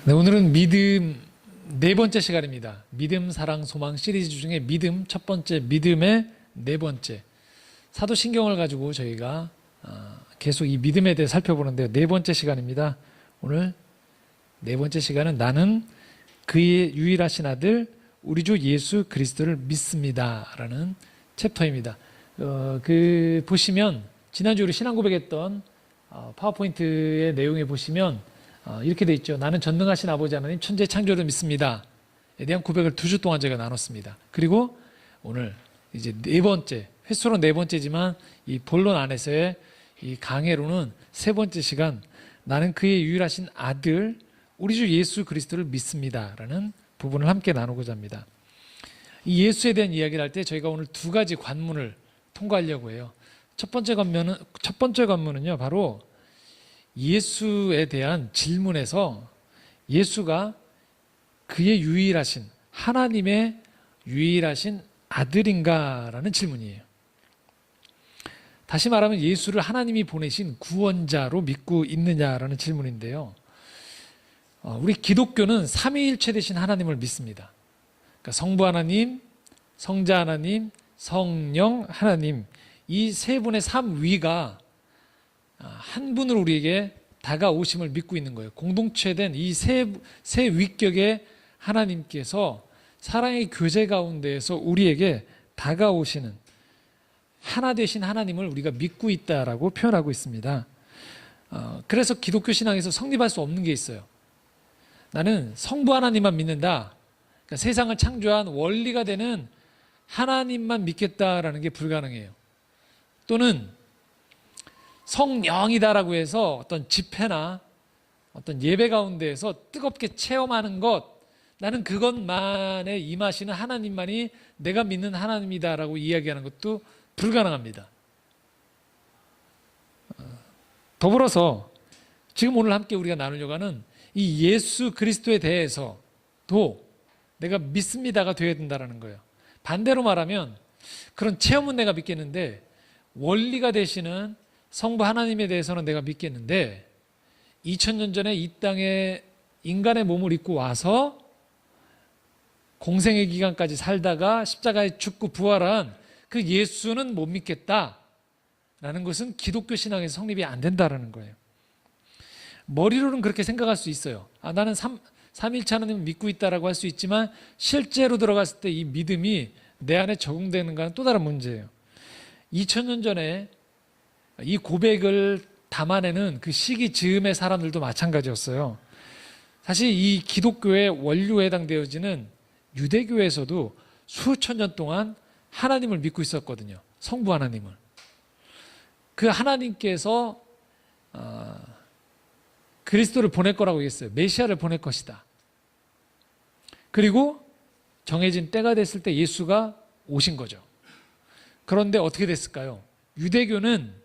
네, 오늘은 믿음 네 번째 시간입니다. 믿음, 사랑, 소망 시리즈 중에 믿음 첫 번째, 믿음의 네 번째. 사도신경을 가지고 저희가 계속 이 믿음에 대해 살펴보는데요. 네 번째 시간입니다. 오늘 네 번째 시간은 나는 그의 유일하신 아들 우리 주 예수 그리스도를 믿습니다 라는 챕터입니다. 보시면 지난주 우리 신앙 고백했던 파워포인트의 내용에 보시면 이렇게 돼 있죠. 나는 전능하신 아버지 하나님 천재 창조를 믿습니다 에 대한 고백을 2주 동안 제가 나눴습니다. 그리고 오늘 이제 네 번째, 횟수로 네 번째지만 이 본론 안에서의 이 강해로는 세 번째 시간, 나는 그의 유일하신 아들 우리 주 예수 그리스도를 믿습니다 라는 부분을 함께 나누고자 합니다. 이 예수에 대한 이야기를 할 때 저희가 오늘 두 가지 관문을 통과하려고 해요. 첫 번째 관문은요, 바로 예수에 대한 질문에서 예수가 그의 유일하신, 하나님의 유일하신 아들인가라는 질문이에요. 다시 말하면 예수를 하나님이 보내신 구원자로 믿고 있느냐라는 질문인데요. 우리 기독교는 삼위일체 되신 하나님을 믿습니다. 그러니까 성부 하나님, 성자 하나님, 성령 하나님, 이 세 분의 삼위가 한 분을 우리에게 다가오심을 믿고 있는 거예요. 공동체된 이 세 위격의 하나님께서 사랑의 교제 가운데에서 우리에게 다가오시는 하나 되신 하나님을 우리가 믿고 있다라고 표현하고 있습니다. 그래서 기독교 신앙에서 성립할 수 없는 게 있어요. 나는 성부 하나님만 믿는다. 그러니까 세상을 창조한 원리가 되는 하나님만 믿겠다라는 게 불가능해요. 또는 성령이다라고 해서 어떤 집회나 어떤 예배 가운데에서 뜨겁게 체험하는 것, 나는 그것만에 임하시는 하나님만이 내가 믿는 하나님이다라고 이야기하는 것도 불가능합니다. 더불어서 지금 오늘 함께 우리가 나누려고 하는 이 예수 그리스도에 대해서도 내가 믿습니다가 되어야 된다는 거예요. 반대로 말하면 그런 체험은 내가 믿겠는데 원리가 되시는 성부 하나님에 대해서는 내가 믿겠는데 2000년 전에 이 땅에 인간의 몸을 입고 와서 공생의 기간까지 살다가 십자가에 죽고 부활한 그 예수는 못 믿겠다라는 것은 기독교 신앙에서 성립이 안 된다는 거예요. 머리로는 그렇게 생각할 수 있어요. 나는 삼위일체 하나님을 믿고 있다라고 할 수 있지만 실제로 들어갔을 때 이 믿음이 내 안에 적용되는가는 또 다른 문제예요. 2000년 전에 이 고백을 담아내는 그 시기 즈음의 사람들도 마찬가지였어요. 사실 이 기독교의 원류에 해당되어지는 유대교에서도 수천 년 동안 하나님을 믿고 있었거든요. 성부 하나님을. 그 하나님께서 그리스도를 보낼 거라고 얘기했어요. 메시아를 보낼 것이다. 그리고 정해진 때가 됐을 때 예수가 오신 거죠. 그런데 어떻게 됐을까요? 유대교는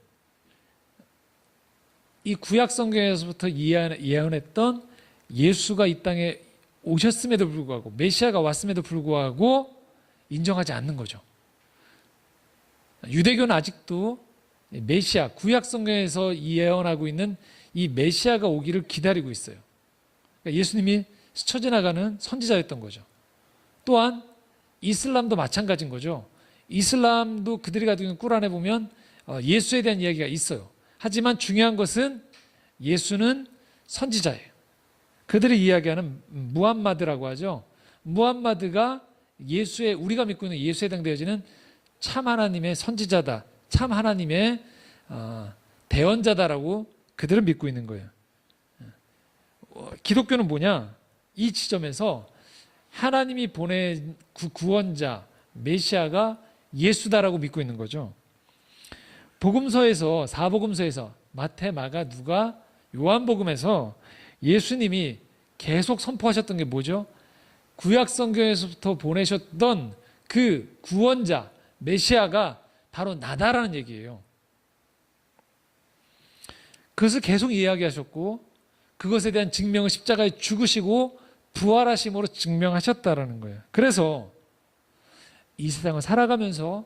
이 구약 성경에서부터 예언했던 예수가 이 땅에 오셨음에도 불구하고 메시아가 왔음에도 불구하고 인정하지 않는 거죠. 유대교는 아직도 메시아, 구약 성경에서 예언하고 있는 이 메시아가 오기를 기다리고 있어요. 그러니까 예수님이 스쳐 지나가는 선지자였던 거죠. 또한 이슬람도 마찬가지인 거죠. 이슬람도 그들이 가지고 있는 꾸란에 보면 예수에 대한 이야기가 있어요. 하지만 중요한 것은 예수는 선지자예요. 그들이 이야기하는 무함마드라고 하죠. 무함마드가 우리가 믿고 있는 예수에 해당되어지는 참 하나님의 선지자다, 참 하나님의 대언자다라고 그들은 믿고 있는 거예요. 기독교는 뭐냐? 이 지점에서 하나님이 보낸 구원자, 메시아가 예수다라고 믿고 있는 거죠. 복음서에서, 사복음서에서 마태, 마가, 누가, 요한복음에서 예수님이 계속 선포하셨던 게 뭐죠? 구약 성경에서부터 보내셨던 그 구원자, 메시아가 바로 나다라는 얘기예요. 그것을 계속 이야기하셨고 그것에 대한 증명을 십자가에 죽으시고 부활하심으로 증명하셨다라는 거예요. 그래서 이 세상을 살아가면서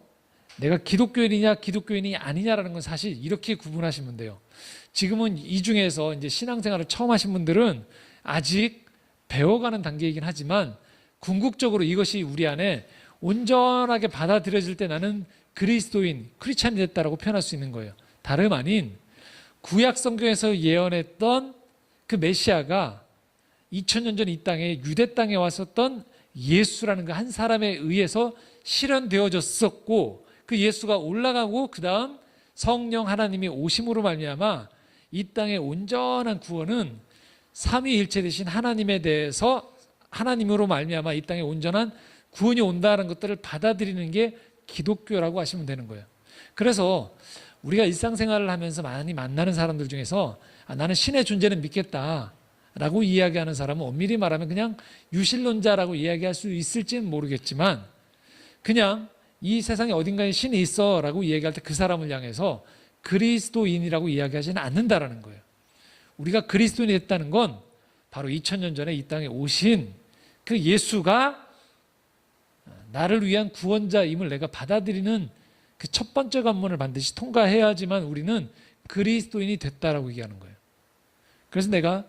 내가 기독교인이냐 기독교인이 아니냐라는 건 사실 이렇게 구분하시면 돼요. 지금은 이 중에서 이제 신앙생활을 처음 하신 분들은 아직 배워가는 단계이긴 하지만 궁극적으로 이것이 우리 안에 온전하게 받아들여질 때 나는 그리스도인, 크리스찬이 됐다라고 표현할 수 있는 거예요. 다름 아닌 구약 성경에서 예언했던 그 메시아가 2000년 전 이 땅에 유대 땅에 왔었던 예수라는 그 한 사람에 의해서 실현되어졌었고, 그 예수가 올라가고 그 다음 성령 하나님이 오심으로 말미암아 이 땅의 온전한 구원은 삼위일체 되신 하나님에 대해서 하나님으로 말미암아 이 땅에 온전한 구원이 온다는 것들을 받아들이는 게 기독교라고 하시면 되는 거예요. 그래서 우리가 일상생활을 하면서 많이 만나는 사람들 중에서 나는 신의 존재는 믿겠다라고 이야기하는 사람은 엄밀히 말하면 그냥 유신론자라고 이야기할 수 있을지는 모르겠지만, 그냥 이 세상에 어딘가에 신이 있어 라고 이야기할 때 그 사람을 향해서 그리스도인이라고 이야기하지는 않는다라는 거예요. 우리가 그리스도인이 됐다는 건 바로 2000년 전에 이 땅에 오신 그 예수가 나를 위한 구원자임을 내가 받아들이는 그 첫 번째 관문을 반드시 통과해야지만 우리는 그리스도인이 됐다라고 얘기하는 거예요. 그래서 내가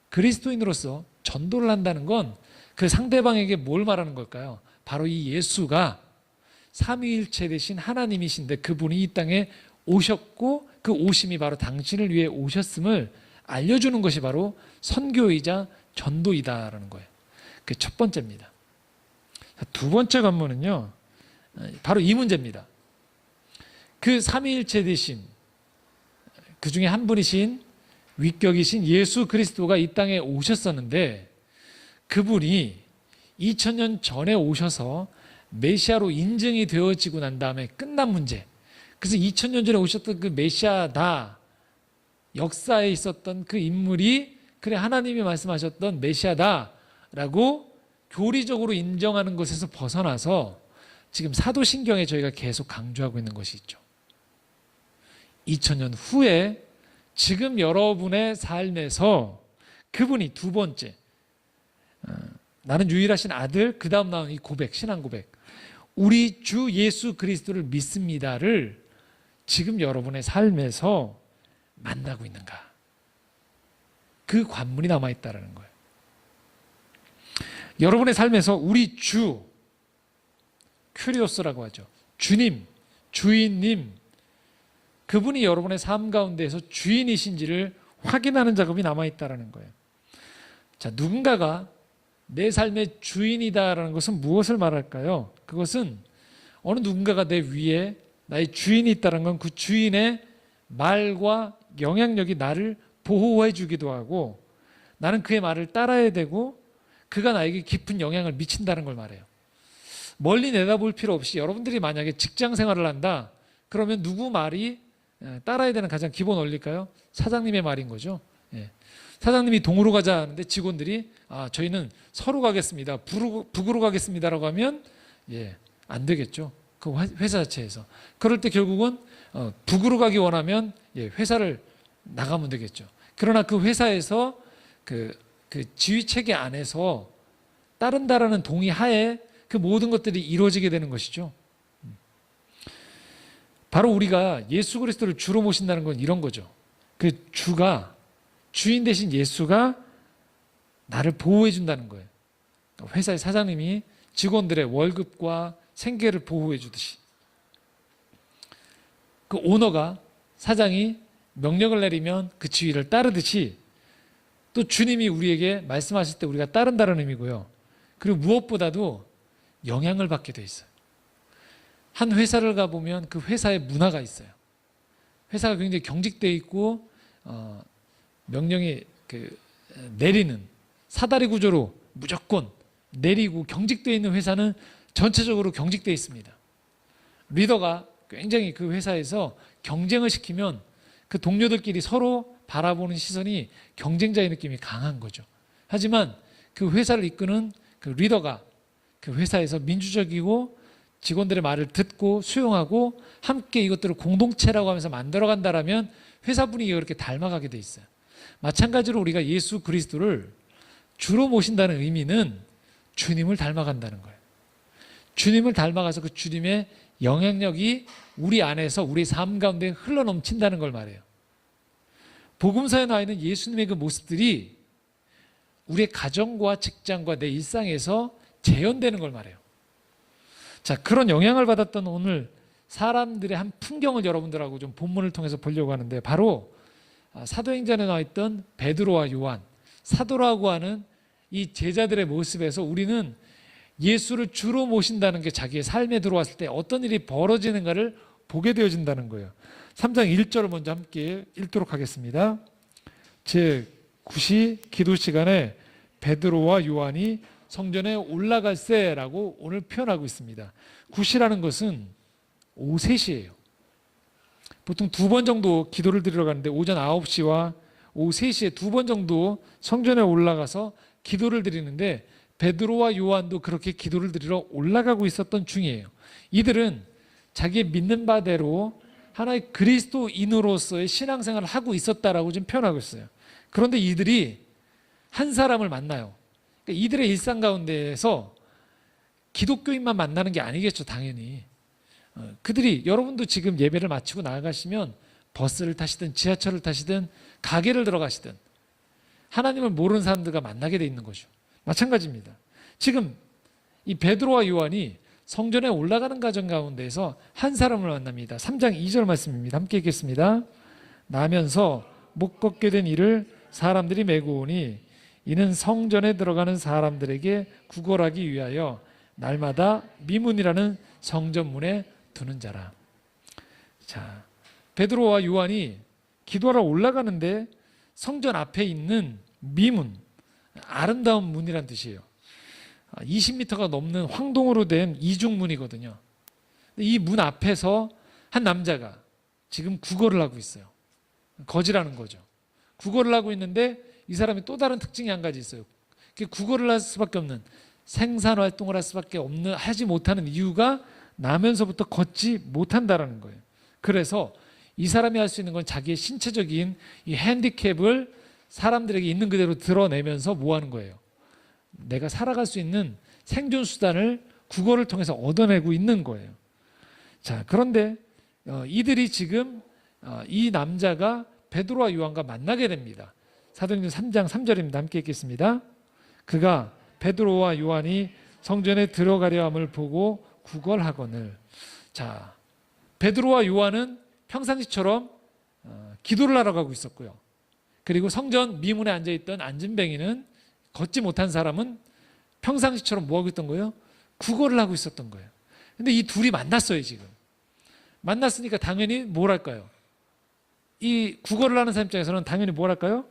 그리스도인으로서 전도를 한다는 건 그 상대방에게 뭘 말하는 걸까요? 바로 이 예수가 삼위일체 되신 하나님이신데 그분이 이 땅에 오셨고 그 오심이 바로 당신을 위해 오셨음을 알려주는 것이 바로 선교이자 전도이다라는 거예요. 그게 첫 번째입니다. 두 번째 관문은요, 바로 이 문제입니다. 그 삼위일체 되신 그 중에 한 분이신 위격이신 예수 그리스도가 이 땅에 오셨었는데, 그분이 2000년 전에 오셔서 메시아로 인증이 되어지고 난 다음에 끝난 문제. 그래서 2000년 전에 오셨던 그 메시아다, 역사에 있었던 그 인물이 그래 하나님이 말씀하셨던 메시아다라고 교리적으로 인정하는 것에서 벗어나서 지금 사도신경에 저희가 계속 강조하고 있는 것이 있죠. 2000년 후에 지금 여러분의 삶에서 그분이 두 번째, 나는 유일하신 아들, 그 다음 나온 이 고백, 신앙 고백, 우리 주 예수 그리스도를 믿습니다를 지금 여러분의 삶에서 만나고 있는가? 그 관문이 남아있다는 거예요. 여러분의 삶에서 우리 주, 큐리오스라고 하죠. 주님, 주인님, 그분이 여러분의 삶 가운데에서 주인이신지를 확인하는 작업이 남아있다는 거예요. 자, 누군가가 내 삶의 주인이다라는 것은 무엇을 말할까요? 그것은 어느 누군가가 내 위에 나의 주인이 있다는 건 그 주인의 말과 영향력이 나를 보호해 주기도 하고, 나는 그의 말을 따라야 되고 그가 나에게 깊은 영향을 미친다는 걸 말해요. 멀리 내다볼 필요 없이 여러분들이 만약에 직장 생활을 한다 그러면 누구 말이 따라야 되는 가장 기본 원리일까요? 사장님의 말인 거죠. 사장님이 동으로 가자 하는데 직원들이 저희는 서로 가겠습니다, 북으로 가겠습니다라고 하면 안 되겠죠. 그 회사 자체에서. 그럴 때 결국은 북으로 가기 원하면 회사를 나가면 되겠죠. 그러나 그 회사에서 그 지휘 체계 안에서 따른다라는 동의하에 그 모든 것들이 이루어지게 되는 것이죠. 바로 우리가 예수 그리스도를 주로 모신다는 건 이런 거죠. 그 주가, 주인 대신 예수가 나를 보호해 준다는 거예요. 회사의 사장님이 직원들의 월급과 생계를 보호해 주듯이, 그 오너가, 사장이 명령을 내리면 그 지휘를 따르듯이, 또 주님이 우리에게 말씀하실 때 우리가 따른다는 의미고요. 그리고 무엇보다도 영향을 받게 돼 있어요. 한 회사를 가보면 그 회사의 문화가 있어요. 회사가 굉장히 경직되어 있고 명령이 내리는 사다리 구조로 무조건 내리고 경직되어 있는 회사는 전체적으로 경직되어 있습니다. 리더가 굉장히 그 회사에서 경쟁을 시키면 그 동료들끼리 서로 바라보는 시선이 경쟁자의 느낌이 강한 거죠. 하지만 그 회사를 이끄는 그 리더가 그 회사에서 민주적이고 직원들의 말을 듣고 수용하고 함께 이것들을 공동체라고 하면서 만들어간다라면 회사 분위기가 그렇게 닮아가게 돼 있어요. 마찬가지로 우리가 예수 그리스도를 주로 모신다는 의미는 주님을 닮아간다는 거예요. 주님을 닮아가서 그 주님의 영향력이 우리 안에서 우리 삶 가운데 흘러넘친다는 걸 말해요. 복음서에 나와 있는 예수님의 그 모습들이 우리의 가정과 직장과 내 일상에서 재현되는 걸 말해요. 자, 그런 영향을 받았던 오늘 사람들의 한 풍경을 여러분들하고 좀 본문을 통해서 보려고 하는데, 바로 사도행전에 나와 있던 베드로와 요한, 사도라고 하는 이 제자들의 모습에서 우리는 예수를 주로 모신다는 게 자기의 삶에 들어왔을 때 어떤 일이 벌어지는가를 보게 되어진다는 거예요. 3장 1절을 먼저 함께 읽도록 하겠습니다. 제9시 기도 시간에 베드로와 요한이 성전에 올라갈새라고 오늘 표현하고 있습니다. 9시라는 것은 오후 3시예요. 보통 2번 정도 기도를 드리러 가는데 오전 9시와 오후 3시에 2번 정도 성전에 올라가서 기도를 드리는데, 베드로와 요한도 그렇게 기도를 드리러 올라가고 있었던 중이에요. 이들은 자기의 믿는 바대로 하나의 그리스도인으로서의 신앙생활을 하고 있었다라고 좀 표현하고 있어요. 그런데 이들이 한 사람을 만나요. 그러니까 이들의 일상 가운데에서 기독교인만 만나는 게 아니겠죠, 당연히. 그들이, 여러분도 지금 예배를 마치고 나아가시면 버스를 타시든 지하철을 타시든 가게를 들어가시든 하나님을 모르는 사람들과 만나게 돼 있는 거죠. 마찬가지입니다. 지금 이 베드로와 요한이 성전에 올라가는 과정 가운데에서 한 사람을 만납니다. 3장 2절 말씀입니다. 함께 읽겠습니다. 나면서 못 걷게 된 이를 사람들이 메고 오니 이는 성전에 들어가는 사람들에게 구걸하기 위하여 날마다 미문이라는 성전문에 두는 자라. 자, 베드로와 요한이 기도하러 올라가는데 성전 앞에 있는 미문, 아름다운 문이란 뜻이에요. 20m가 넘는 황동으로 된 이중문이거든요. 이 문 앞에서 한 남자가 지금 구걸을 하고 있어요. 거지라는 거죠. 구걸을 하고 있는데 이 사람이 또 다른 특징이 한 가지 있어요. 구걸을 할 수밖에 없는, 생산활동을 할 수밖에 없는, 하지 못하는 이유가 나면서부터 걷지 못한다라는 거예요. 그래서 이 사람이 할 수 있는 건 자기의 신체적인 이 핸디캡을 사람들에게 있는 그대로 드러내면서 뭐 하는 거예요? 내가 살아갈 수 있는 생존 수단을 구걸을 통해서 얻어내고 있는 거예요. 자, 그런데 이들이 지금 이 남자가 베드로와 요한과 만나게 됩니다. 사도행전 3장 3절입니다. 함께 읽겠습니다. 그가 베드로와 요한이 성전에 들어가려 함을 보고 구걸하거늘. 자, 베드로와 요한은 평상시처럼 기도를 하러 가고 있었고요. 그리고 성전 미문에 앉아있던 안진뱅이는, 걷지 못한 사람은 평상시처럼 뭐 하고 있던 거예요? 구걸을 하고 있었던 거예요. 근데 이 둘이 만났어요, 지금. 만났으니까 당연히 뭘 할까요? 이 구걸을 하는 사람 입장에서는 당연히 뭘 할까요?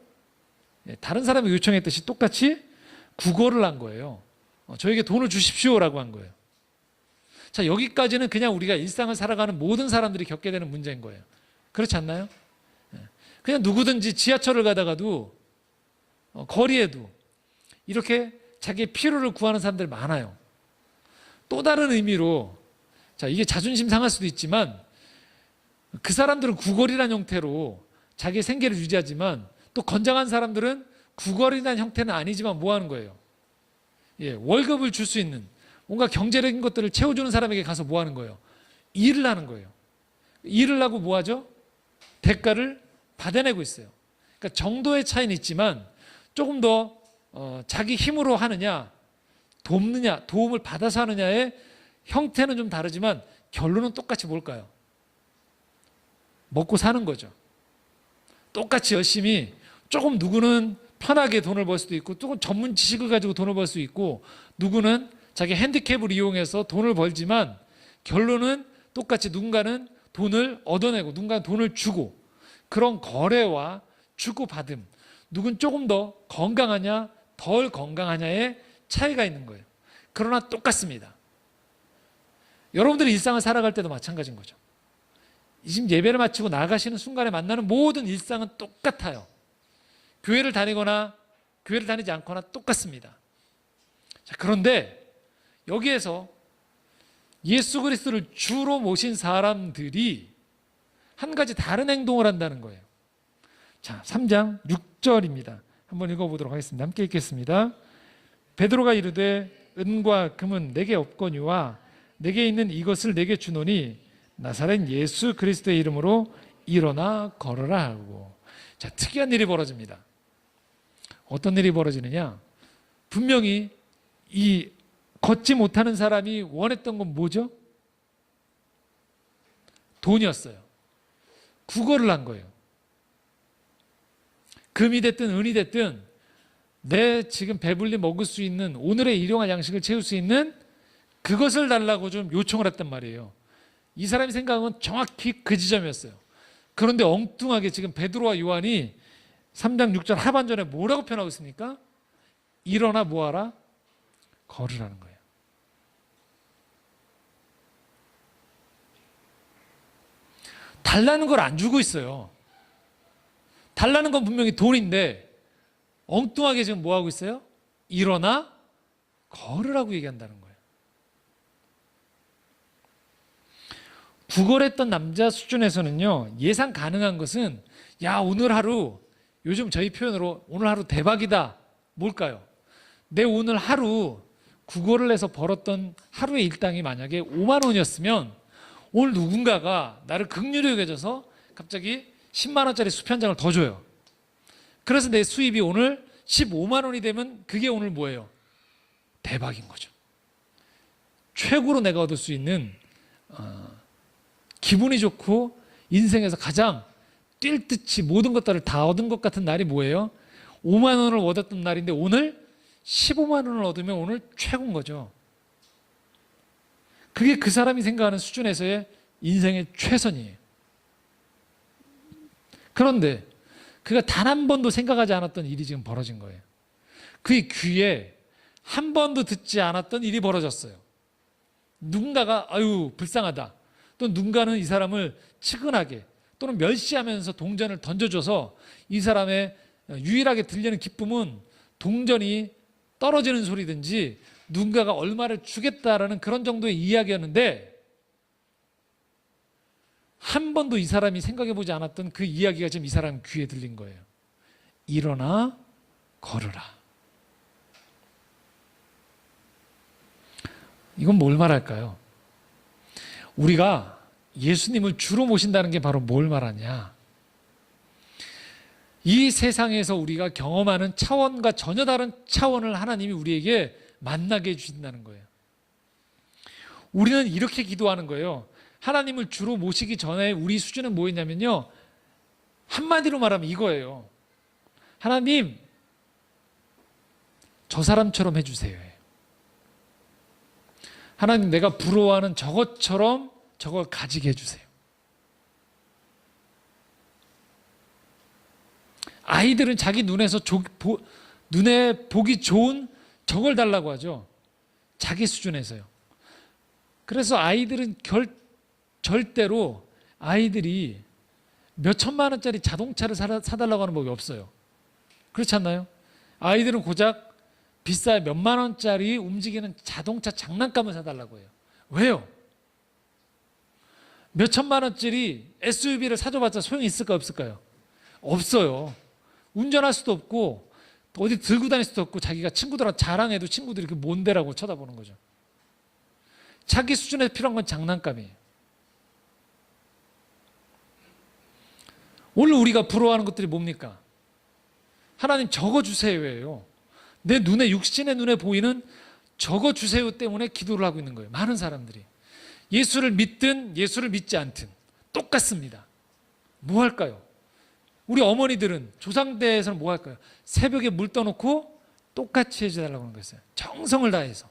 다른 사람이 요청했듯이 똑같이 구걸을 한 거예요. 저에게 돈을 주십시오라고 한 거예요. 자, 여기까지는 그냥 우리가 일상을 살아가는 모든 사람들이 겪게 되는 문제인 거예요. 그렇지 않나요? 그냥 누구든지 지하철을 가다가도 거리에도 이렇게 자기의 필요를 구하는 사람들 많아요. 또 다른 의미로, 자, 이게 자존심 상할 수도 있지만 그 사람들은 구걸이라는 형태로 자기의 생계를 유지하지만, 또 건장한 사람들은 구걸이라는 형태는 아니지만 뭐 하는 거예요? 월급을 줄 수 있는 뭔가 경제적인 것들을 채워주는 사람에게 가서 뭐 하는 거예요? 일을 하는 거예요. 일을 하고 뭐 하죠? 대가를 받아내고 있어요. 그러니까 정도의 차이는 있지만 조금 더 자기 힘으로 하느냐, 돕느냐, 도움을 받아서 하느냐의 형태는 좀 다르지만 결론은 똑같이 뭘까요? 먹고 사는 거죠. 똑같이 열심히, 조금 누구는 편하게 돈을 벌 수도 있고, 조금 전문 지식을 가지고 돈을 벌 수 있고, 누구는 자기 핸디캡을 이용해서 돈을 벌지만 결론은 똑같이 누군가는 돈을 얻어내고 누군가는 돈을 주고, 그런 거래와 주고받음, 누군 조금 더 건강하냐 덜 건강하냐의 차이가 있는 거예요. 그러나 똑같습니다. 여러분들이 일상을 살아갈 때도 마찬가지인 거죠. 지금 예배를 마치고 나가시는 순간에 만나는 모든 일상은 똑같아요. 교회를 다니거나 교회를 다니지 않거나 똑같습니다. 자, 그런데 여기에서 예수 그리스도를 주로 모신 사람들이 한 가지 다른 행동을 한다는 거예요. 자, 3장 6절입니다. 한번 읽어보도록 하겠습니다. 함께 읽겠습니다. 베드로가 이르되 은과 금은 내게 없거니와 내게 있는 이것을 내게 주노니 나사렛 예수 그리스도의 이름으로 일어나 걸어라 하고. 자, 특이한 일이 벌어집니다. 어떤 일이 벌어지느냐? 분명히 이 걷지 못하는 사람이 원했던 건 뭐죠? 돈이었어요. 구걸을 한 거예요. 금이 됐든 은이 됐든 내 지금 배불리 먹을 수 있는 오늘의 일용할 양식을 채울 수 있는 그것을 달라고 좀 요청을 했단 말이에요. 이 사람이 생각한 건 정확히 그 지점이었어요. 그런데 엉뚱하게 지금 베드로와 요한이 3장 6절 하반전에 뭐라고 표현하고 있습니까? 일어나 뭐하라? 걸으라는 거예요. 달라는 걸 안 주고 있어요. 달라는 건 분명히 돈인데 엉뚱하게 지금 뭐 하고 있어요? 일어나 걸으라고 얘기한다는 거예요. 구걸했던 남자 수준에서는요, 예상 가능한 것은 야, 오늘 하루, 요즘 저희 표현으로 오늘 하루 대박이다. 뭘까요? 내 오늘 하루 구걸을 해서 벌었던 하루의 일당이 만약에 5만 원이었으면 오늘 누군가가 나를 긍휼히 여겨줘서 갑자기 10만 원짜리 수표 한 장을 더 줘요. 그래서 내 수입이 오늘 15만 원이 되면 그게 오늘 뭐예요? 대박인 거죠. 최고로 내가 얻을 수 있는 기분이 좋고 인생에서 가장 뛸 듯이 모든 것들을 다 얻은 것 같은 날이 뭐예요? 5만 원을 얻었던 날인데 오늘 15만 원을 얻으면 오늘 최고인 거죠. 그게 그 사람이 생각하는 수준에서의 인생의 최선이에요. 그런데 그가 단 한 번도 생각하지 않았던 일이 지금 벌어진 거예요. 그의 귀에 한 번도 듣지 않았던 일이 벌어졌어요. 누군가가 아유 불쌍하다. 또 누군가는 이 사람을 측은하게 또는 멸시하면서 동전을 던져줘서 이 사람의 유일하게 들리는 기쁨은 동전이 떨어지는 소리든지 누군가가 얼마를 주겠다라는 그런 정도의 이야기였는데 한 번도 이 사람이 생각해보지 않았던 그 이야기가 지금 이 사람 귀에 들린 거예요. 일어나 걸으라. 이건 뭘 말할까요? 우리가 예수님을 주로 모신다는 게 바로 뭘 말하냐? 이 세상에서 우리가 경험하는 차원과 전혀 다른 차원을 하나님이 우리에게 만나게 해주신다는 거예요. 우리는 이렇게 기도하는 거예요. 하나님을 주로 모시기 전에 우리 수준은 뭐였냐면요, 한마디로 말하면 이거예요. 하나님, 저 사람처럼 해주세요. 하나님, 내가 부러워하는 저것처럼 저걸 가지게 해주세요. 아이들은 자기 눈에 보기 좋은 저걸 달라고 하죠. 자기 수준에서요. 그래서 아이들은 절대로 아이들이 몇 천만 원짜리 자동차를 사달라고 하는 법이 없어요. 그렇지 않나요? 아이들은 고작 비싸야 몇만 원짜리 움직이는 자동차 장난감을 사달라고 해요. 왜요? 몇 천만 원짜리 SUV를 사줘봤자 소용이 있을까 없을까요? 없어요. 운전할 수도 없고 어디 들고 다닐 수도 없고 자기가 친구들한테 자랑해도 친구들이 그 뭔데라고 쳐다보는 거죠. 자기 수준에 필요한 건 장난감이에요. 오늘 우리가 부러워하는 것들이 뭡니까? 하나님 적어주세요예요. 내 눈에, 육신의 눈에 보이는 적어주세요 때문에 기도를 하고 있는 거예요. 많은 사람들이. 예수를 믿든 예수를 믿지 않든 똑같습니다. 뭐 할까요? 우리 어머니들은 조상대에서는 뭐 할까요? 새벽에 물 떠놓고 똑같이 해주달라고 하는 거였어요. 정성을 다해서.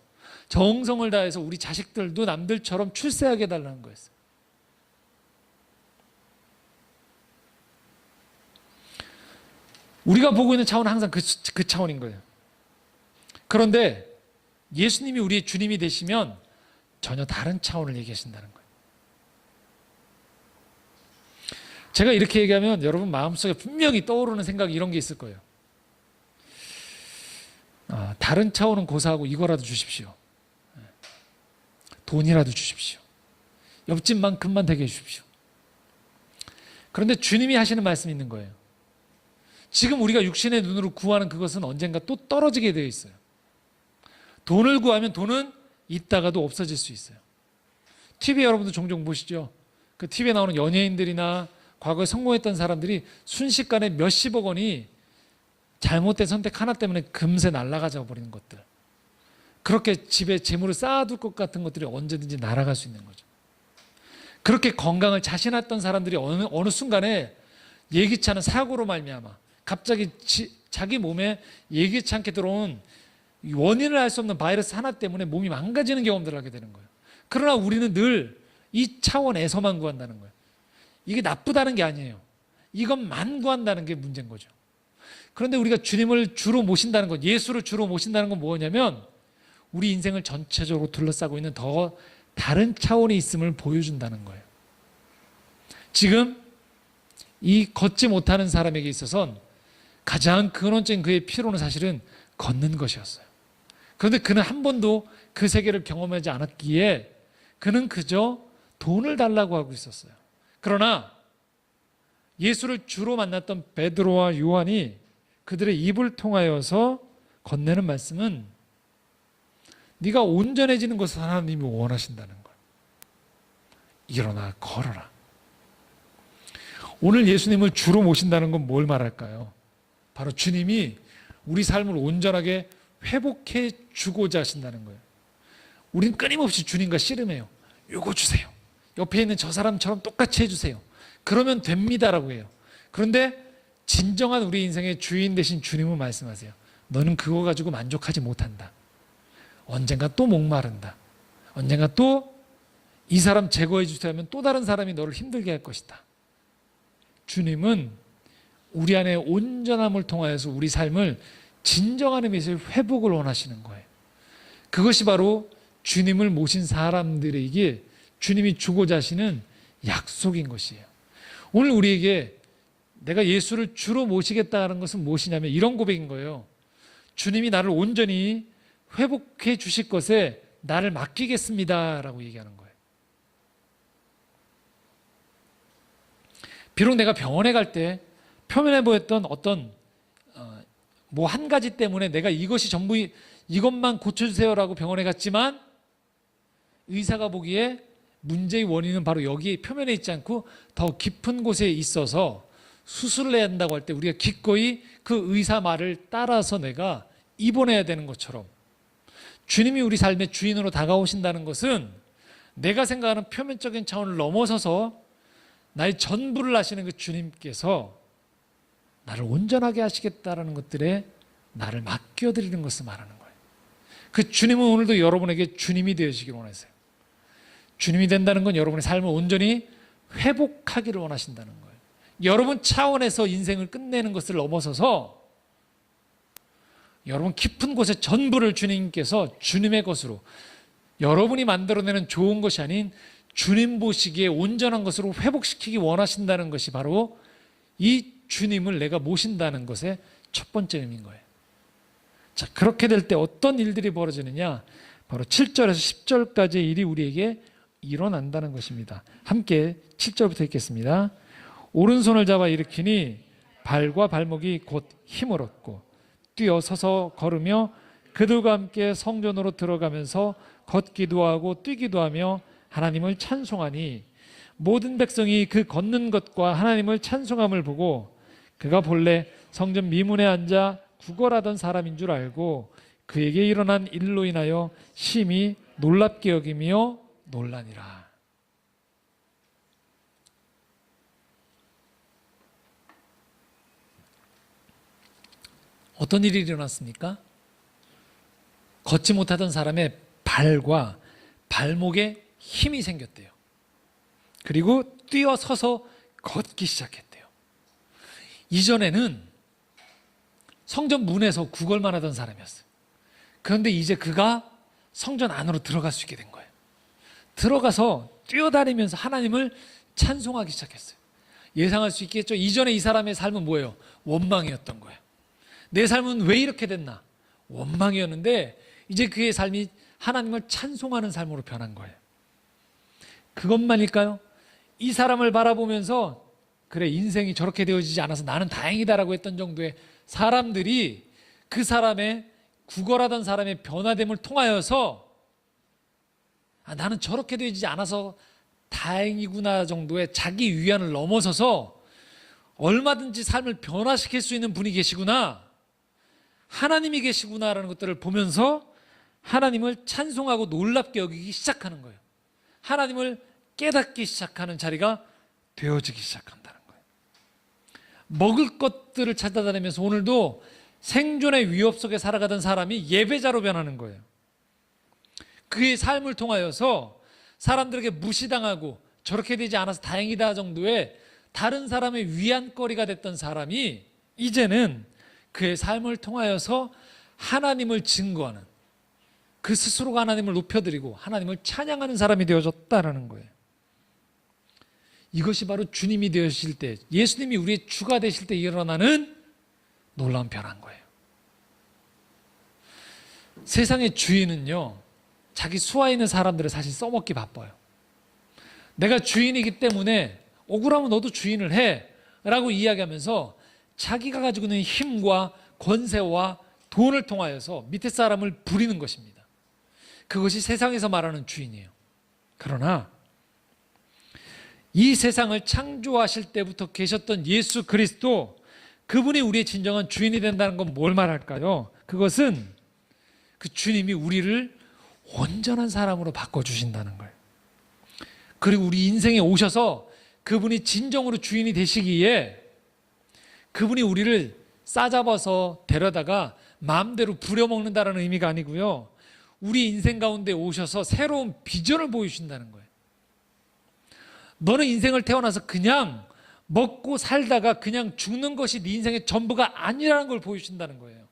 정성을 다해서 우리 자식들도 남들처럼 출세하게 해달라는 거였어요. 우리가 보고 있는 차원은 항상 그 차원인 거예요. 그런데 예수님이 우리의 주님이 되시면 전혀 다른 차원을 얘기하신다는 거예요. 제가 이렇게 얘기하면 여러분 마음속에 분명히 떠오르는 생각이 이런 게 있을 거예요. 다른 차원은 고사하고 이거라도 주십시오. 돈이라도 주십시오. 옆집만큼만 되게 해주십시오. 그런데 주님이 하시는 말씀이 있는 거예요. 지금 우리가 육신의 눈으로 구하는 그것은 언젠가 또 떨어지게 되어 있어요. 돈을 구하면 돈은 있다가도 없어질 수 있어요. TV에 여러분도 종종 보시죠. 그 TV에 나오는 연예인들이나 과거에 성공했던 사람들이 순식간에 몇십억 원이 잘못된 선택 하나 때문에 금세 날아가져 버리는 것들, 그렇게 집에 재물을 쌓아둘 것 같은 것들이 언제든지 날아갈 수 있는 거죠. 그렇게 건강을 자신했던 사람들이 어느 순간에 예기치 않은 사고로 말미암아 갑자기 자기 몸에 예기치 않게 들어온 원인을 알 수 없는 바이러스 하나 때문에 몸이 망가지는 경험들을 하게 되는 거예요. 그러나 우리는 늘 이 차원에서만 구한다는 거예요. 이게 나쁘다는 게 아니에요. 이것만 구한다는 게 문제인 거죠. 그런데 우리가 주님을 주로 모신다는 것, 예수를 주로 모신다는 건 뭐냐면 우리 인생을 전체적으로 둘러싸고 있는 더 다른 차원이 있음을 보여준다는 거예요. 지금 이 걷지 못하는 사람에게 있어서는 가장 근원적인 그의 필요는 사실은 걷는 것이었어요. 그런데 그는 한 번도 그 세계를 경험하지 않았기에 그는 그저 돈을 달라고 하고 있었어요. 그러나 예수를 주로 만났던 베드로와 요한이 그들의 입을 통하여서 건네는 말씀은 네가 온전해지는 것을 하나님이 원하신다는 거예요. 일어나 걸어라. 오늘 예수님을 주로 모신다는 건 뭘 말할까요? 바로 주님이 우리 삶을 온전하게 회복해 주고자 하신다는 거예요. 우리는 끊임없이 주님과 씨름해요. 요거 주세요. 옆에 있는 저 사람처럼 똑같이 해주세요. 그러면 됩니다라고 해요. 그런데 진정한 우리 인생의 주인 되신 주님은 말씀하세요. 너는 그거 가지고 만족하지 못한다. 언젠가 또 목마른다. 언젠가 또 이 사람 제거해 주세요 하면 또 다른 사람이 너를 힘들게 할 것이다. 주님은 우리 안에 온전함을 통하여서 우리 삶을 진정한 의미에서 회복을 원하시는 거예요. 그것이 바로 주님을 모신 사람들에게 주님이 주고자 하시는 약속인 것이에요. 오늘 우리에게 내가 예수를 주로 모시겠다는 것은 무엇이냐면 이런 고백인 거예요. 주님이 나를 온전히 회복해 주실 것에 나를 맡기겠습니다 라고 얘기하는 거예요. 비록 내가 병원에 갈 때 표면에 보였던 어떤 뭐 한 가지 때문에 내가 이것이 전부 이것만 고쳐주세요라고 병원에 갔지만 의사가 보기에 문제의 원인은 바로 여기 표면에 있지 않고 더 깊은 곳에 있어서 수술을 해야 한다고 할 때 우리가 기꺼이 그 의사 말을 따라서 내가 입원해야 되는 것처럼 주님이 우리 삶의 주인으로 다가오신다는 것은 내가 생각하는 표면적인 차원을 넘어서서 나의 전부를 아시는 그 주님께서 나를 온전하게 하시겠다라는 것들에 나를 맡겨드리는 것을 말하는 거예요. 그 주님은 오늘도 여러분에게 주님이 되어주시기를 원하세요. 주님이 된다는 건 여러분의 삶을 온전히 회복하기를 원하신다는 거예요. 여러분 차원에서 인생을 끝내는 것을 넘어서서 여러분 깊은 곳에 전부를 주님께서 주님의 것으로 여러분이 만들어내는 좋은 것이 아닌 주님 보시기에 온전한 것으로 회복시키기 원하신다는 것이 바로 이 주님을 내가 모신다는 것의 첫 번째 의미인 거예요. 자, 그렇게 될 때 어떤 일들이 벌어지느냐? 바로 7절에서 10절까지의 일이 우리에게 일어난다는 것입니다. 함께 7절부터 읽겠습니다. 오른손을 잡아 일으키니 발과 발목이 곧 힘을 얻고 뛰어 서서 걸으며 그들과 함께 성전으로 들어가면서 걷기도 하고 뛰기도 하며 하나님을 찬송하니 모든 백성이 그 걷는 것과 하나님을 찬송함을 보고 그가 본래 성전 미문에 앉아 구걸하던 사람인 줄 알고 그에게 일어난 일로 인하여 심히 놀랍게 여기며 놀라니라. 어떤 일이 일어났습니까? 걷지 못하던 사람의 발과 발목에 힘이 생겼대요. 그리고 뛰어서서 걷기 시작했대요. 이전에는 성전 문에서 구걸만 하던 사람이었어요. 그런데 이제 그가 성전 안으로 들어갈 수 있게 된 거예요. 들어가서 뛰어다니면서 하나님을 찬송하기 시작했어요. 예상할 수 있겠죠? 이전에 이 사람의 삶은 뭐예요? 원망이었던 거예요. 내 삶은 왜 이렇게 됐나? 원망이었는데 이제 그의 삶이 하나님을 찬송하는 삶으로 변한 거예요. 그것만일까요? 이 사람을 바라보면서 그래, 인생이 저렇게 되어지지 않아서 나는 다행이다라고 했던 정도의 사람들이 그 사람의 구걸하던 사람의 변화됨을 통하여서 나는 저렇게 되어지지 않아서 다행이구나 정도의 자기 위안을 넘어서서 얼마든지 삶을 변화시킬 수 있는 분이 계시구나, 하나님이 계시구나라는 것들을 보면서 하나님을 찬송하고 놀랍게 여기기 시작하는 거예요. 하나님을 깨닫기 시작하는 자리가 되어지기 시작한다는 거예요. 먹을 것들을 찾아다니면서 오늘도 생존의 위협 속에 살아가던 사람이 예배자로 변하는 거예요. 그의 삶을 통하여서 사람들에게 무시당하고 저렇게 되지 않아서 다행이다 정도의 다른 사람의 위안거리가 됐던 사람이 이제는 그의 삶을 통하여서 하나님을 증거하는, 그 스스로가 하나님을 높여드리고 하나님을 찬양하는 사람이 되어졌다라는 거예요. 이것이 바로 주님이 되실 때, 예수님이 우리의 주가 되실 때 일어나는 놀라운 변화인 거예요. 세상의 주인은요, 자기 수하에 있는 사람들을 사실 써먹기 바빠요. 내가 주인이기 때문에 억울하면 너도 주인을 해 라고 이야기하면서 자기가 가지고 있는 힘과 권세와 돈을 통하여서 밑에 사람을 부리는 것입니다. 그것이 세상에서 말하는 주인이에요. 그러나 이 세상을 창조하실 때부터 계셨던 예수 그리스도, 그분이 우리의 진정한 주인이 된다는 건 뭘 말할까요? 그것은 그 주님이 우리를 온전한 사람으로 바꿔주신다는 거예요. 그리고 우리 인생에 오셔서 그분이 진정으로 주인이 되시기에 그분이 우리를 싸잡아서 데려다가 마음대로 부려먹는다는 의미가 아니고요, 우리 인생 가운데 오셔서 새로운 비전을 보여주신다는 거예요. 너는 인생을 태어나서 그냥 먹고 살다가 그냥 죽는 것이 네 인생의 전부가 아니라는 걸 보여주신다는 거예요.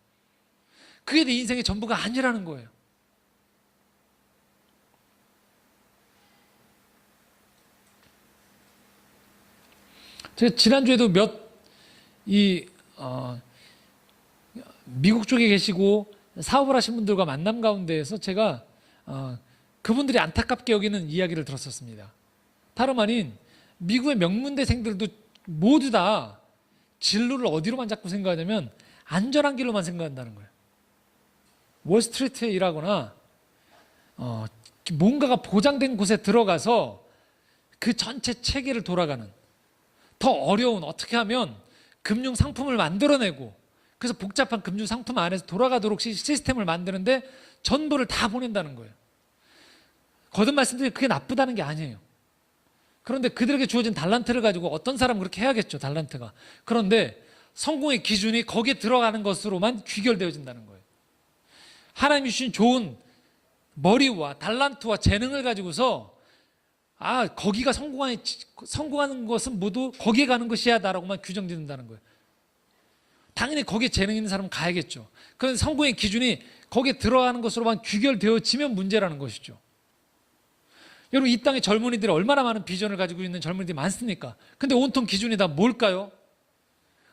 그게 네 인생의 전부가 아니라는 거예요. 제가 지난주에도 미국 쪽에 계시고 사업을 하신 분들과 만남 가운데에서 제가 그분들이 안타깝게 여기는 이야기를 들었었습니다. 다름 아닌 미국의 명문대생들도 모두 다 진로를 어디로만 자꾸 생각하냐면 안전한 길로만 생각한다는 거예요. 월스트리트에 일하거나 뭔가가 보장된 곳에 들어가서 그 전체 체계를 돌아가는, 더 어려운, 어떻게 하면 금융 상품을 만들어내고 그래서 복잡한 금융 상품 안에서 돌아가도록 시스템을 만드는데 전부를 다 보낸다는 거예요. 거듭 말씀드리면 그게 나쁘다는 게 아니에요. 그런데 그들에게 주어진 달란트를 가지고 어떤 사람은 그렇게 해야겠죠, 달란트가. 그런데 성공의 기준이 거기에 들어가는 것으로만 귀결되어진다는 거예요. 하나님이 주신 좋은 머리와 달란트와 재능을 가지고서 거기가 성공하는 것은 모두 거기에 가는 것이야 라고만 규정짓는다는 거예요. 당연히 거기에 재능 있는 사람은 가야겠죠. 그런데 성공의 기준이 거기에 들어가는 것으로만 귀결되어지면 문제라는 것이죠. 여러분, 이 땅의 젊은이들이 얼마나 많은 비전을 가지고 있는 젊은이들이 많습니까? 근데 온통 기준이 다 뭘까요?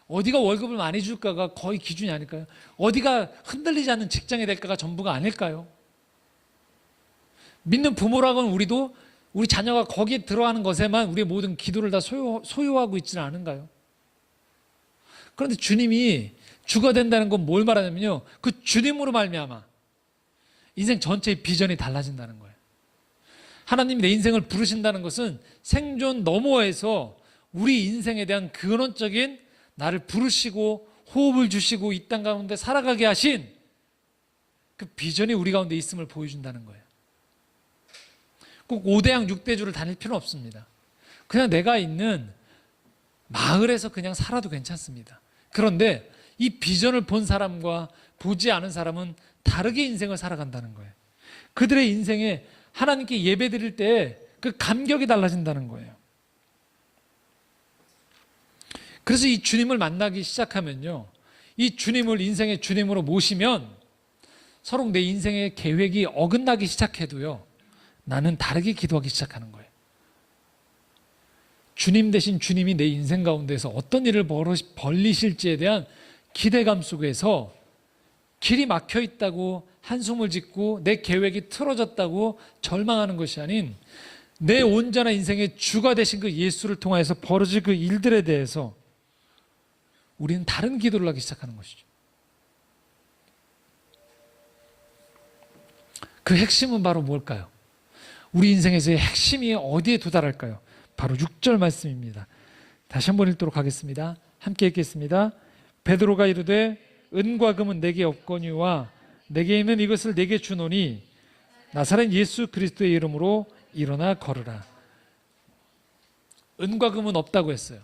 어디가 월급을 많이 줄까가 거의 기준이 아닐까요? 어디가 흔들리지 않는 직장이 될까가 전부가 아닐까요? 믿는 부모라고는 우리도 우리 자녀가 거기에 들어가는 것에만 우리의 모든 기도를 다 소유하고 있지는 않은가요? 그런데 주님이 주가 된다는 건 뭘 말하냐면요, 그 주님으로 말미암아 인생 전체의 비전이 달라진다는 거예요. 하나님이 내 인생을 부르신다는 것은 생존 너머에서 우리 인생에 대한 근원적인 나를 부르시고 호흡을 주시고 이 땅 가운데 살아가게 하신 그 비전이 우리 가운데 있음을 보여준다는 거예요. 꼭 5대양 6대주를 다닐 필요는 없습니다. 그냥 내가 있는 마을에서 그냥 살아도 괜찮습니다. 그런데 이 비전을 본 사람과 보지 않은 사람은 다르게 인생을 살아간다는 거예요. 그들의 인생에 하나님께 예배 드릴 때 그 감격이 달라진다는 거예요. 그래서 이 주님을 만나기 시작하면요, 이 주님을 인생의 주님으로 모시면 서로 내 인생의 계획이 어긋나기 시작해도요, 나는 다르게 기도하기 시작하는 거예요. 주님 대신 주님이 내 인생 가운데서 어떤 일을 벌리실지에 대한 기대감 속에서 길이 막혀 있다고 한숨을 짓고 내 계획이 틀어졌다고 절망하는 것이 아닌 내 온전한 인생의 주가 되신 그 예수를 통해서 벌어질 그 일들에 대해서 우리는 다른 기도를 하기 시작하는 것이죠. 그 핵심은 바로 뭘까요? 우리 인생에서의 핵심이 어디에 도달할까요? 바로 6절 말씀입니다. 다시 한번 읽도록 하겠습니다. 함께 읽겠습니다. 베드로가 이르되 은과 금은 내게 없거니와 내게 있는 이것을 내게 주노니 나사렛 예수 그리스도의 이름으로 일어나 걸으라. 은과 금은 없다고 했어요.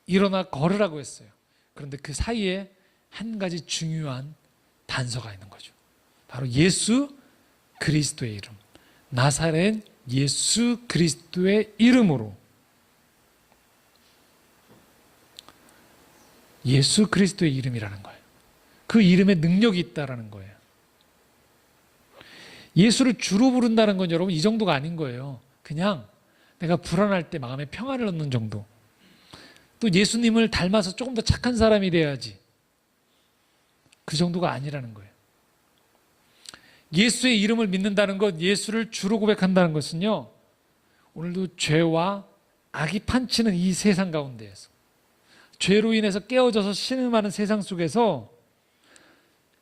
일어나 걸으라고 했어요. 그런데 그 사이에 한 가지 중요한 단서가 있는 거죠. 바로 예수 그리스도의 이름. 나사렛 예수 그리스도의 이름으로. 예수 그리스도의 이름이라는 거예요. 그 이름에 능력이 있다라는 거예요. 예수를 주로 부른다는 건 여러분 이 정도가 아닌 거예요. 그냥 내가 불안할 때 마음에 평안을 얻는 정도. 또 예수님을 닮아서 조금 더 착한 사람이 돼야지. 그 정도가 아니라는 거예요. 예수의 이름을 믿는다는 것, 예수를 주로 고백한다는 것은요, 오늘도 죄와 악이 판치는 이 세상 가운데에서, 죄로 인해서 깨어져서 신음하는 세상 속에서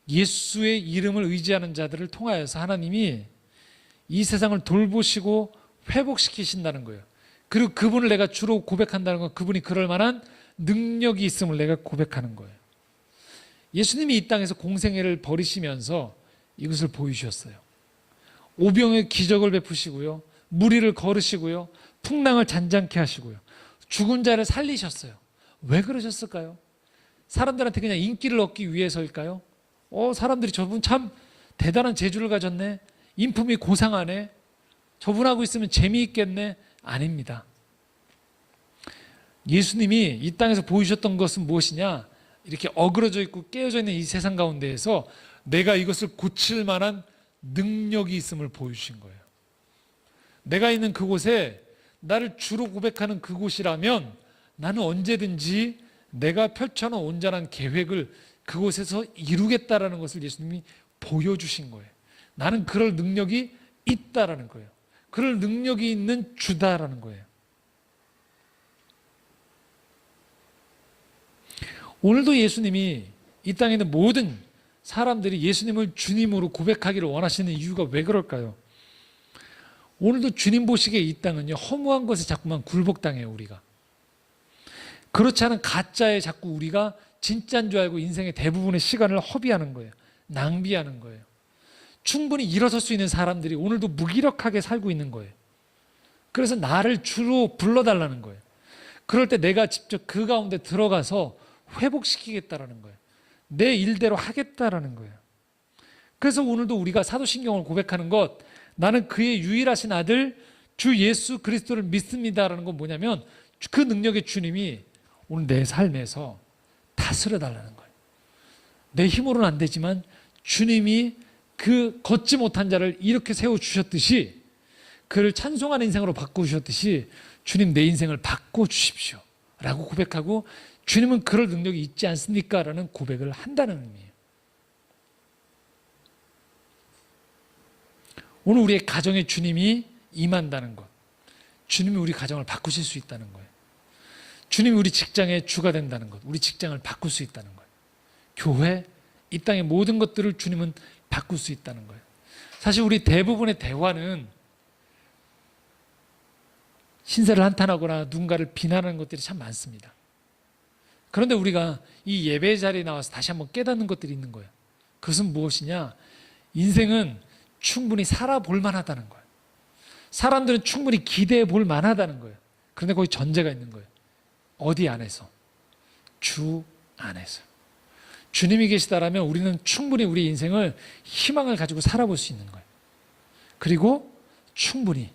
예수의 이름을 의지하는 자들을 통하여서 하나님이 이 세상을 돌보시고 회복시키신다는 거예요. 그리고 그분을 내가 주로 고백한다는 건 그분이 그럴 만한 능력이 있음을 내가 고백하는 거예요. 예수님이 이 땅에서 공생애를 벌이시면서 이것을 보여주셨어요. 오병의 기적을 베푸시고요, 무리를 걸으시고요, 풍랑을 잔잔케 하시고요, 죽은 자를 살리셨어요. 왜 그러셨을까요? 사람들한테 그냥 인기를 얻기 위해서일까요? 사람들이 저분 참 대단한 재주를 가졌네, 인품이 고상하네, 저분하고 있으면 재미있겠네. 아닙니다. 예수님이 이 땅에서 보여주셨던 것은 무엇이냐? 이렇게 어그러져 있고 깨어져 있는 이 세상 가운데에서 내가 이것을 고칠 만한 능력이 있음을 보여주신 거예요. 내가 있는 그곳에, 나를 주로 고백하는 그곳이라면 나는 언제든지 내가 펼쳐놓은 온전한 계획을 그곳에서 이루겠다라는 것을 예수님이 보여주신 거예요. 나는 그럴 능력이 있다라는 거예요. 그럴 능력이 있는 주다라는 거예요. 오늘도 예수님이 이 땅에 있는 모든 사람들이 예수님을 주님으로 고백하기를 원하시는 이유가 왜 그럴까요? 오늘도 주님 보시기에 이 땅은요, 허무한 것에 자꾸만 굴복당해요, 우리가. 그렇지 않은 가짜에 자꾸 우리가 진짜인 줄 알고 인생의 대부분의 시간을 허비하는 거예요. 낭비하는 거예요. 충분히 일어설 수 있는 사람들이 오늘도 무기력하게 살고 있는 거예요. 그래서 나를 주로 불러달라는 거예요. 그럴 때 내가 직접 그 가운데 들어가서 회복시키겠다라는 거예요. 내 일대로 하겠다라는 거예요. 그래서 오늘도 우리가 사도신경을 고백하는 것, 나는 그의 유일하신 아들 주 예수 그리스도를 믿습니다라는 건 뭐냐면, 그 능력의 주님이 오늘 내 삶에서 다스려 달라는 거예요. 내 힘으로는 안 되지만 주님이 그 걷지 못한 자를 이렇게 세워주셨듯이, 그를 찬송하는 인생으로 바꿔주셨듯이 주님 내 인생을 바꿔주십시오 라고 고백하고, 주님은 그럴 능력이 있지 않습니까? 라는 고백을 한다는 의미예요. 오늘 우리의 가정에 주님이 임한다는 것, 주님이 우리 가정을 바꾸실 수 있다는 거예요. 주님이 우리 직장의 주가 된다는 것, 우리 직장을 바꿀 수 있다는 거예요. 교회, 이 땅의 모든 것들을 주님은 바꿀 수 있다는 거예요. 사실 우리 대부분의 대화는 신세를 한탄하거나 누군가를 비난하는 것들이 참 많습니다. 그런데 우리가 이 예배 자리에 나와서 다시 한번 깨닫는 것들이 있는 거예요. 그것은 무엇이냐? 인생은 충분히 살아볼 만하다는 거예요. 사람들은 충분히 기대해 볼 만하다는 거예요. 그런데 거기 전제가 있는 거예요. 어디 안에서? 주 안에서. 주님이 계시다라면 우리는 충분히 우리 인생을 희망을 가지고 살아볼 수 있는 거예요. 그리고 충분히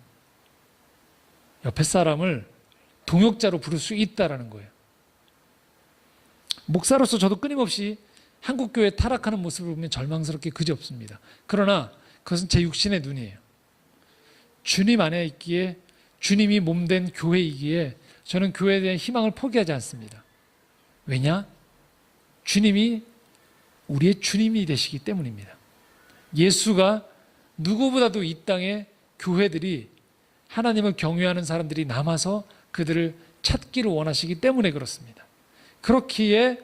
옆에 사람을 동역자로 부를 수 있다는 거예요. 목사로서 저도 끊임없이 한국교회 타락하는 모습을 보면 절망스럽게 그지없습니다. 그러나 그것은 제 육신의 눈이에요. 주님 안에 있기에, 주님이 몸된 교회이기에 저는 교회에 대한 희망을 포기하지 않습니다. 왜냐? 주님이 우리의 주님이 되시기 때문입니다. 예수가 누구보다도 이 땅에 교회들이, 하나님을 경외하는 사람들이 남아서 그들을 찾기를 원하시기 때문에 그렇습니다. 그렇기에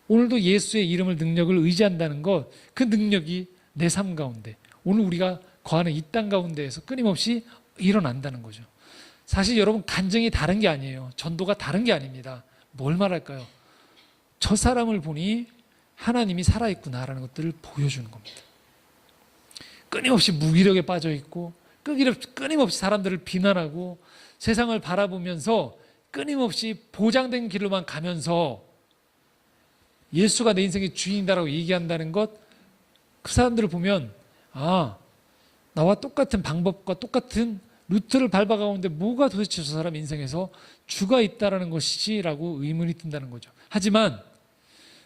오늘도 예수의 이름을, 능력을 의지한다는 것, 그 능력이 내 삶 가운데, 오늘 우리가 거하는 이 땅 가운데에서 끊임없이 일어난다는 거죠. 사실 여러분, 간증이 다른 게 아니에요. 전도가 다른 게 아닙니다. 뭘 말할까요? 저 사람을 보니 하나님이 살아있구나라는 것들을 보여주는 겁니다. 끊임없이 무기력에 빠져 있고 끊임없이 사람들을 비난하고 세상을 바라보면서 끊임없이 보장된 길로만 가면서 예수가 내 인생의 주인이다라고 얘기한다는 것, 그 사람들을 보면 나와 똑같은 방법과 똑같은 루트를 밟아가는데 뭐가 도대체 저 사람 인생에서 주가 있다라는 것이지 라고 의문이 든다는 거죠. 하지만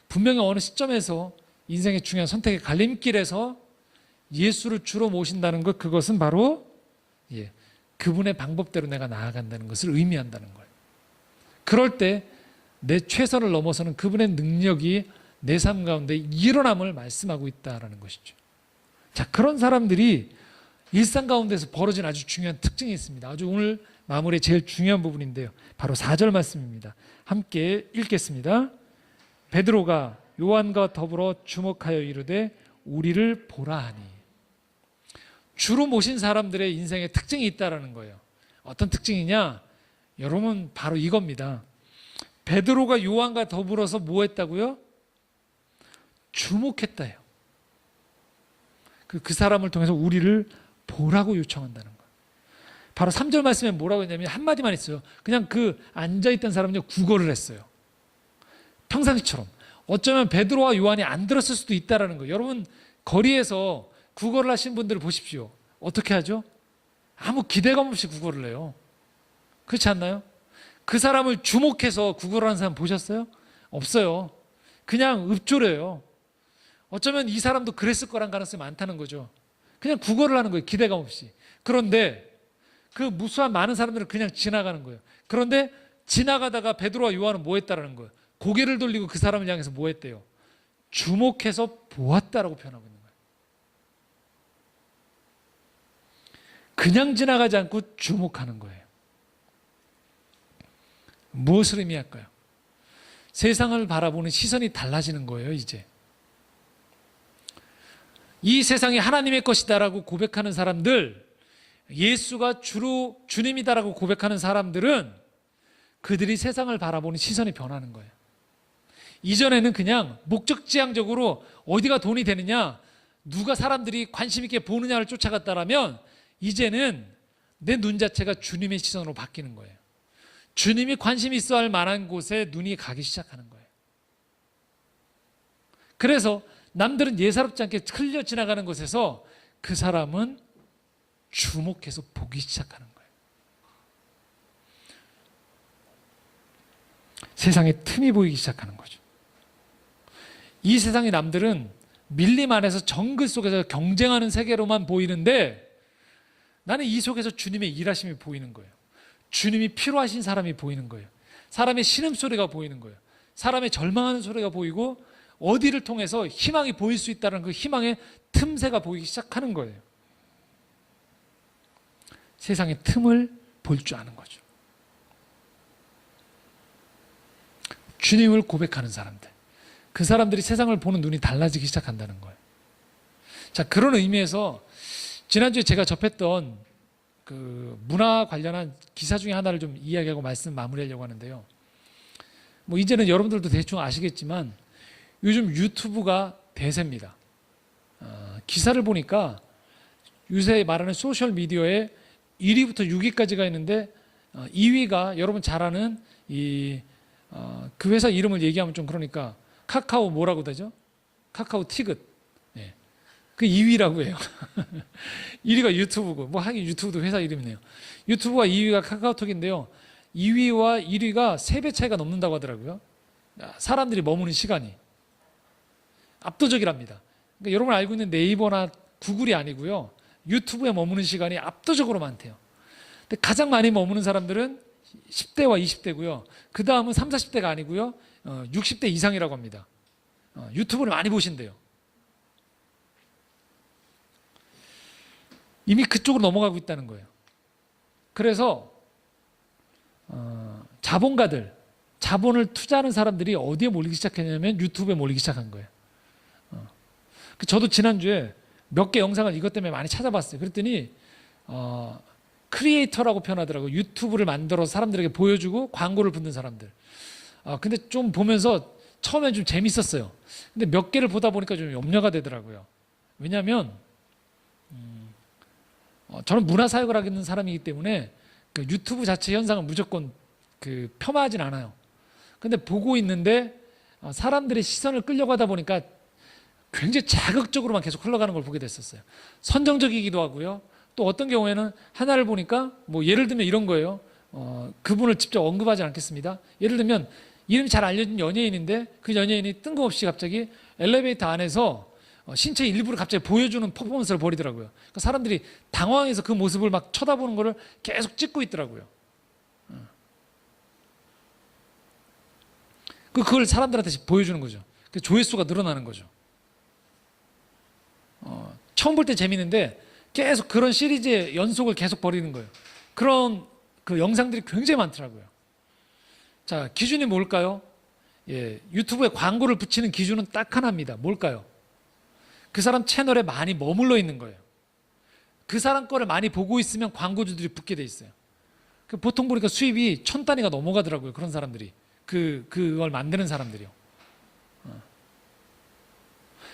분명히 어느 시점에서 인생의 중요한 선택의 갈림길에서 예수를 주로 모신다는 것, 그것은 바로 그분의 방법대로 내가 나아간다는 것을 의미한다는 거예요. 그럴 때 내 최선을 넘어서는 그분의 능력이 내 삶 가운데 일어남을 말씀하고 있다는 것이죠. 자, 그런 사람들이 일상 가운데서 벌어진 아주 중요한 특징이 있습니다. 아주 오늘 마무리의 제일 중요한 부분인데요. 바로 4절 말씀입니다. 함께 읽겠습니다. 베드로가 요한과 더불어 주목하여 이르되 우리를 보라 하니. 주로 모신 사람들의 인생에 특징이 있다라는 거예요. 어떤 특징이냐? 여러분 바로 이겁니다. 베드로가 요한과 더불어서 뭐 했다고요? 주목했다요. 그 사람을 통해서 우리를 보라고 요청한다는 거예요. 바로 3절 말씀에 뭐라고 했냐면 한마디만 했어요. 그냥 그 앉아있던 사람은요 구걸을 했어요. 평상시처럼. 어쩌면 베드로와 요한이 안 들었을 수도 있다는 거예요. 여러분 거리에서 구걸을 하신 분들을 보십시오. 어떻게 하죠? 아무 기대감 없이 구걸을 해요. 그렇지 않나요? 그 사람을 주목해서 구걸하는 사람 보셨어요? 없어요. 그냥 읊조려요. 어쩌면 이 사람도 그랬을 거란 가능성이 많다는 거죠. 그냥 구걸을 하는 거예요. 기대감 없이. 그런데 그 무수한 많은 사람들은 그냥 지나가는 거예요. 그런데 지나가다가 베드로와 요한은 뭐 했다라는 거예요? 고개를 돌리고 그 사람을 향해서 뭐 했대요? 주목해서 보았다라고 표현하고 있는 거예요. 그냥 지나가지 않고 주목하는 거예요. 무엇을 의미할까요? 세상을 바라보는 시선이 달라지는 거예요, 이제. 이 세상이 하나님의 것이다라고 고백하는 사람들, 예수가 주로 주님이다라고 고백하는 사람들은 그들이 세상을 바라보는 시선이 변하는 거예요. 이전에는 그냥 목적지향적으로 어디가 돈이 되느냐, 누가 사람들이 관심 있게 보느냐를 쫓아갔다라면 이제는 내 눈 자체가 주님의 시선으로 바뀌는 거예요. 주님이 관심 있어 할 만한 곳에 눈이 가기 시작하는 거예요. 그래서 남들은 예사롭지 않게 흘려 지나가는 곳에서 그 사람은 주목해서 보기 시작하는 거예요. 세상에 틈이 보이기 시작하는 거죠. 이 세상의 남들은 밀림 안에서 정글 속에서 경쟁하는 세계로만 보이는데 나는 이 속에서 주님의 일하심이 보이는 거예요. 주님이 필요하신 사람이 보이는 거예요. 사람의 신음소리가 보이는 거예요. 사람의 절망하는 소리가 보이고 어디를 통해서 희망이 보일 수 있다는 그 희망의 틈새가 보이기 시작하는 거예요. 세상의 틈을 볼 줄 아는 거죠. 주님을 고백하는 사람들, 그 사람들이 세상을 보는 눈이 달라지기 시작한다는 거예요. 자, 그런 의미에서 지난주에 제가 접했던 그 문화 관련한 기사 중에 하나를 좀 이야기하고 말씀 마무리하려고 하는데요. 뭐 이제는 여러분들도 대충 아시겠지만 요즘 유튜브가 대세입니다. 기사를 보니까 요새 말하는 소셜 미디어에 1위부터 6위까지가 있는데 2위가 여러분 잘 아는 그 회사 이름을 얘기하면 좀 그러니까 카카오 뭐라고 되죠? 카카오 티귿. 네. 그 2위라고 해요. 1위가 유튜브고, 뭐 하긴 유튜브도 회사 이름이네요. 유튜브와 2위가 카카오톡인데요. 2위와 1위가 3배 차이가 넘는다고 하더라고요. 사람들이 머무는 시간이. 압도적이랍니다. 그러니까 여러분 알고 있는 네이버나 구글이 아니고요. 유튜브에 머무는 시간이 압도적으로 많대요. 근데 가장 많이 머무는 사람들은 10대와 20대고요. 그 다음은 30, 40대가 아니고요. 60대 이상이라고 합니다. 유튜브를 많이 보신대요. 이미 그쪽으로 넘어가고 있다는 거예요. 그래서 자본가들, 자본을 투자하는 사람들이 어디에 몰리기 시작했냐면 유튜브에 몰리기 시작한 거예요. 저도 지난주에 몇 개 영상을 이것 때문에 많이 찾아봤어요. 그랬더니 크리에이터라고 표현하더라고요. 유튜브를 만들어서 사람들에게 보여주고 광고를 붙는 사람들. 근데 좀 보면서 처음엔 좀 재밌었어요. 근데 몇 개를 보다 보니까 좀 염려가 되더라고요. 왜냐하면 저는 문화사역을 하고 있는 사람이기 때문에 그 유튜브 자체 현상을 무조건 그 폄하하진 않아요. 근데 보고 있는데 사람들의 시선을 끌려고 하다 보니까 굉장히 자극적으로만 계속 흘러가는 걸 보게 됐었어요. 선정적이기도 하고요. 또 어떤 경우에는 하나를 보니까 뭐 예를 들면 이런 거예요. 그분을 직접 언급하지 않겠습니다. 예를 들면 이름이 잘 알려진 연예인인데 그 연예인이 뜬금없이 갑자기 엘리베이터 안에서 신체 일부를 갑자기 보여주는 퍼포먼스를 벌이더라고요. 그러니까 사람들이 당황해서 그 모습을 막 쳐다보는 거를 계속 찍고 있더라고요. 그걸 사람들한테 보여주는 거죠. 조회수가 늘어나는 거죠. 처음 볼 때 재밌는데 계속 그런 시리즈의 연속을 계속 벌이는 거예요. 그런 그 영상들이 굉장히 많더라고요. 자, 기준이 뭘까요? 예, 유튜브에 광고를 붙이는 기준은 딱 하나입니다. 뭘까요? 그 사람 채널에 많이 머물러 있는 거예요. 그 사람 거를 많이 보고 있으면 광고주들이 붙게 돼 있어요. 보통 보니까 수입이 1,000단위가 넘어가더라고요. 그런 사람들이. 그걸 만드는 사람들이요.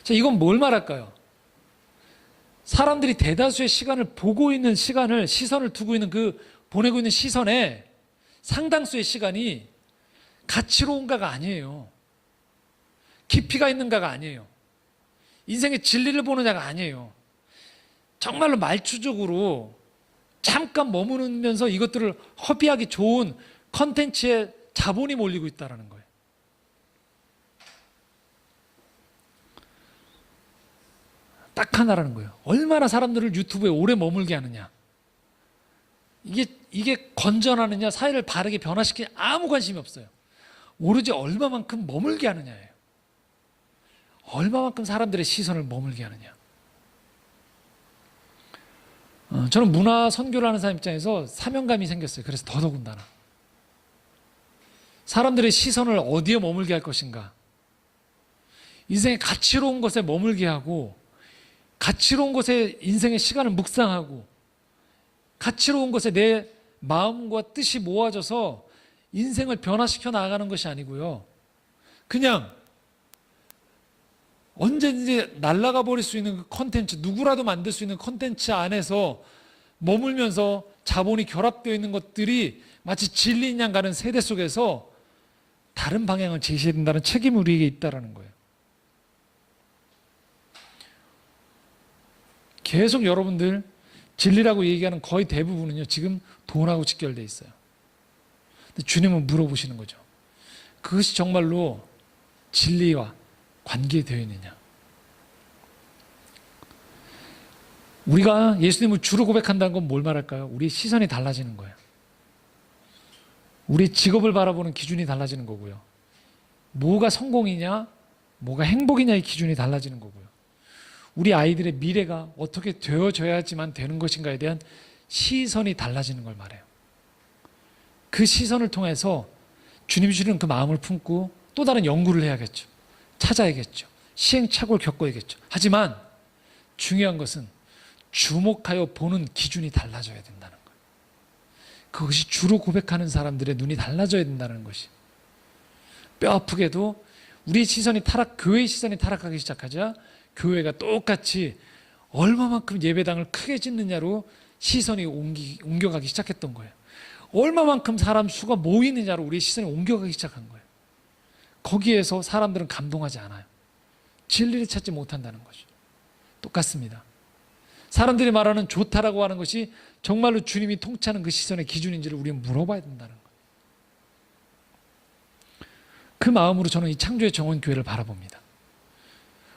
자, 이건 뭘 말할까요? 사람들이 대다수의 시간을 보고 있는 시선을 두고 있는 보내고 있는 시선에 상당수의 시간이 가치로운가가 아니에요. 깊이가 있는가가 아니에요. 인생의 진리를 보느냐가 아니에요. 정말로 말추적으로 잠깐 머무르면서 이것들을 허비하기 좋은 컨텐츠에 자본이 몰리고 있다는 거예요. 딱 하나라는 거예요. 얼마나 사람들을 유튜브에 오래 머물게 하느냐. 이게 건전하느냐, 사회를 바르게 변화시키냐 아무 관심이 없어요. 오로지 얼마만큼 머물게 하느냐예요. 얼마만큼 사람들의 시선을 머물게 하느냐. 저는 문화 선교를 하는 사람 입장에서 사명감이 생겼어요. 그래서 더더군다나 사람들의 시선을 어디에 머물게 할 것인가. 인생의 가치로운 것에 머물게 하고 가치로운 것에 인생의 시간을 묵상하고 가치로운 것에 내 마음과 뜻이 모아져서 인생을 변화시켜 나가는 것이 아니고요. 그냥 언제든지 날아가 버릴 수 있는 그 컨텐츠, 누구라도 만들 수 있는 컨텐츠 안에서 머물면서 자본이 결합되어 있는 것들이 마치 진리인 양 가는 세대 속에서 다른 방향을 제시해야 된다는 책임이 우리에게 있다는 거예요. 계속 여러분들 진리라고 얘기하는 거의 대부분은요, 지금 돈하고 직결되어 있어요. 근데 주님은 물어보시는 거죠. 그것이 정말로 진리와 관계되어 있느냐. 우리가 예수님을 주로 고백한다는 건 뭘 말할까요? 우리의 시선이 달라지는 거예요. 우리 직업을 바라보는 기준이 달라지는 거고요. 뭐가 성공이냐, 뭐가 행복이냐의 기준이 달라지는 거고요. 우리 아이들의 미래가 어떻게 되어져야지만 되는 것인가에 대한 시선이 달라지는 걸 말해요. 그 시선을 통해서 주님이 주는 그 마음을 품고 또 다른 연구를 해야겠죠. 찾아야겠죠. 시행착오를 겪어야겠죠. 하지만 중요한 것은 주목하여 보는 기준이 달라져야 된다는 거예요. 그것이 주로 고백하는 사람들의 눈이 달라져야 된다는 것이. 뼈 아프게도 우리의 시선이 교회의 시선이 타락하기 시작하자 교회가 똑같이 얼마만큼 예배당을 크게 짓느냐로 시선이 옮겨가기 시작했던 거예요. 얼마만큼 사람 수가 모이느냐로 우리의 시선이 옮겨가기 시작한 거예요. 거기에서 사람들은 감동하지 않아요. 진리를 찾지 못한다는 거죠. 똑같습니다. 사람들이 말하는 좋다라고 하는 것이 정말로 주님이 통치하는 그 시선의 기준인지를 우리는 물어봐야 된다는 거예요. 그 마음으로 저는 이 창조의 정원 교회를 바라봅니다.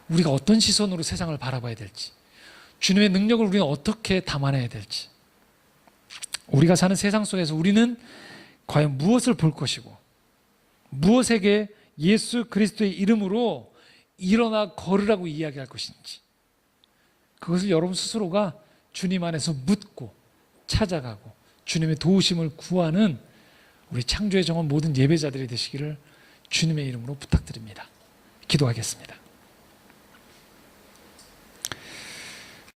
우리가 어떤 시선으로 세상을 바라봐야 될지, 주님의 능력을 우리는 어떻게 담아내야 될지, 우리가 사는 세상 속에서 우리는 과연 무엇을 볼 것이고 무엇에게 예수 그리스도의 이름으로 일어나 걸으라고 이야기할 것인지, 그것을 여러분 스스로가 주님 안에서 묻고 찾아가고 주님의 도우심을 구하는 우리 창조의 정원 모든 예배자들이 되시기를 주님의 이름으로 부탁드립니다. 기도하겠습니다.